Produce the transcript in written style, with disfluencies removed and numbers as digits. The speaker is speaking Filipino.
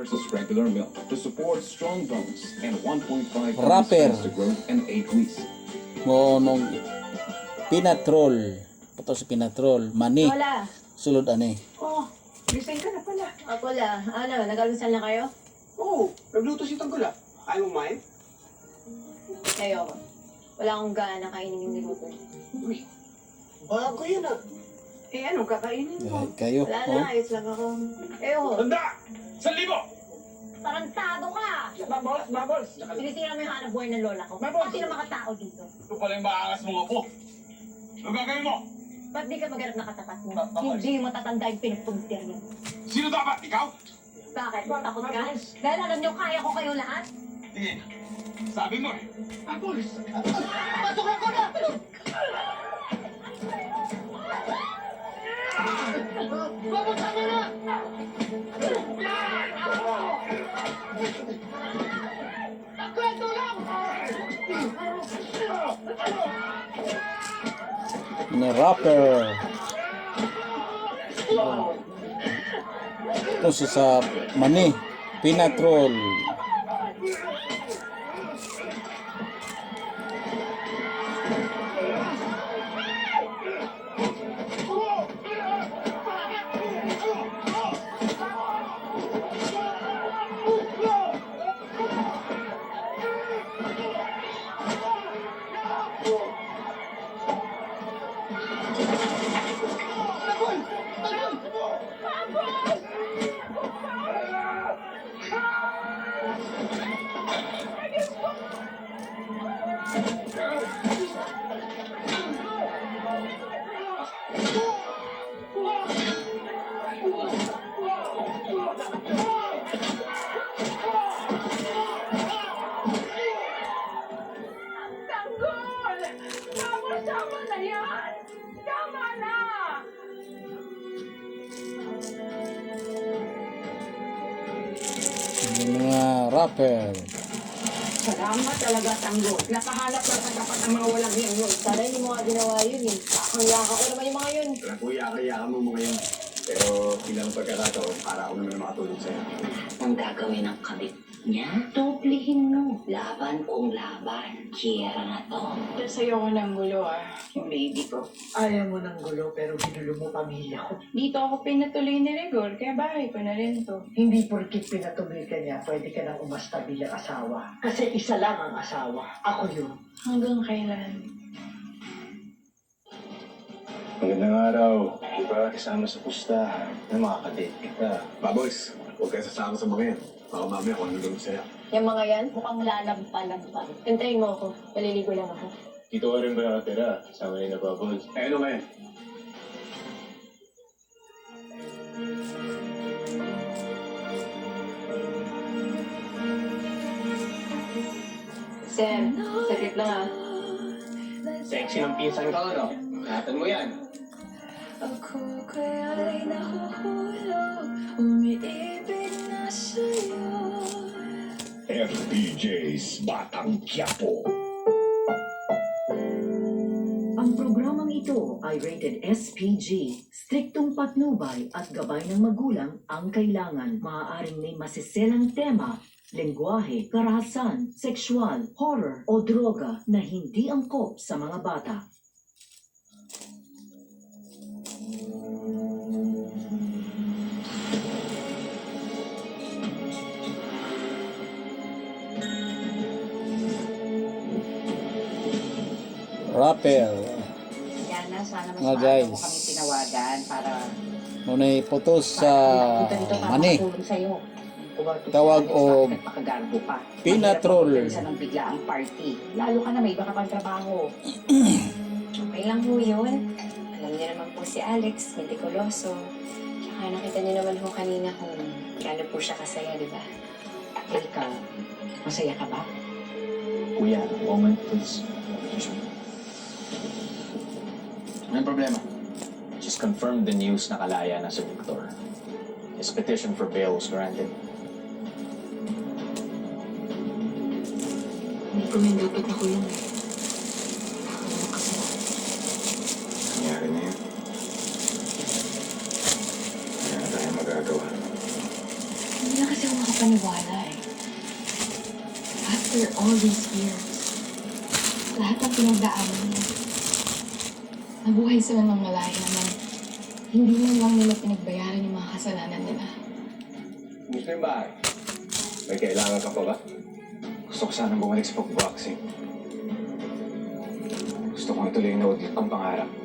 versus regular milk to support strong bones and 1.5 Rapper. times the growth and age grease. Mo nung pinatrol. Ito si pinatrol. Mani. Wala. Sulod ani. Oh, gising ka na pala. Ako la. Ano, nag-alusal na kayo? Oo, nagluto si Tanggula. Ayaw mo kumain? Kayo. Wala akong gana kainin yung niluto. Uy, bago yan ah. Eh ano, kakainin mo? Kayo. Wala Oh. na, ayos lang ako. Eyo, Tanda! 1,000! tarantado ka! Babols, babols! Sinisira mo yung hanap buhay ng lola ko. Mabos! Pati ng mga tao dito. Ito pala yung maaangas mong apo. Ano gagawin mo? Ba't di ka maganap na katapat mo? Bakit? Hindi matatanda yung pinagpuntir niya. Sino dapat? Ikaw? Bakit? Takot ka? Dahil alam niyo, kaya ko kayo lahat? Sige. Sabi mo eh. Babols! Pasok ako na! Babols, tama na! Kwento lang! Ni rapper. Ito si sa Mani. Pinatrol. Tanggol! Tama na yan! Tama na! Yung mga rapper. Salamat talaga, Tanggol. Nakahanap na sa tapat ng mga walang hiyo. Sana hindi mo nga ginawa yun eh. Ang yaka ko naman yung mga yun. Kaya mo mga yun. Pero ilang pagkakataon para ako naman makatulog sa'yo. Ang gagawin ng kabit niya, doblihin mo. Laban kung laban. Kira na to. Kasi ayoko ng gulo ah. Yung baby ko. Ayaw mo ng gulo pero ginulo mo pamilya ko. Dito ako pinatuloy ni Rigor, kaya bahay ko na rin to. Hindi porkit pinatuloy ka niya, pwede ka nang umasta bilang asawa. Kasi isa lang ang asawa. Ako yun. Hanggang kailan? Magandang araw. Di ba kasama sa pusta? Makakadate kita. Baboys, huwag kayo sasama sa mga yan. Baka mamaya kung ano gawin sa'yo. Yung mga yan, mukhang lalampa-lampa. Hintayin mo ako. Maliligo lang ako. Dito ka rin ba nakatira? Kasama niya na Bubbles. Eh ano ngayon? Sam, sakit lang ah. Sexy ng pinsan ko, no? Ingatan mo yan. Ako kaya'y nahuhulog, umiibig na sa'yo. FPJ's Batang Quiapo. Ang programang ito ay rated SPG. Striktong patnubay at gabay ng magulang ang kailangan. Maaaring may masiselang tema, lengguwahe, karahasan, sexual, horror o droga na hindi angkop sa mga bata. Rapper. Yana, sana mas Mga maaga guys. mo kami tinawagan para Nunay putos sa punta dito para Mani. makatulong sa'yo. Tawag o Nagpakagarbo pa. Pinatrol. Mahirap ang ng bigla ang party. Lalo ka na may iba ka pang trabaho. Okay lang ho yun. Alam niyo naman po si Alex, metikuloso. Tsaka nakita niyo naman ho kanina kung gaano po siya kasaya, di ba? Eh, ikaw, masaya ka ba? Kuya, moment please. Anong problema? Just confirmed the news na kalaya na si Victor. His petition for bail was granted. Hindi ko man dapat ako yun. Nangyari na yun. Wala na tayong magagawa. Hindi na kasi ako makapaniwala eh. After all these years, lahat ng pinagdaanan mo, nabuhay sila ng malaya na hindi man lang nila pinagbayaran yung mga kasalanan nila. Gusto yung bahay? May kailangan ka pa ba? Gusto ko sanang bumalik sa pagboxing. Gusto kong ituloy yung naudlit kong pangarap.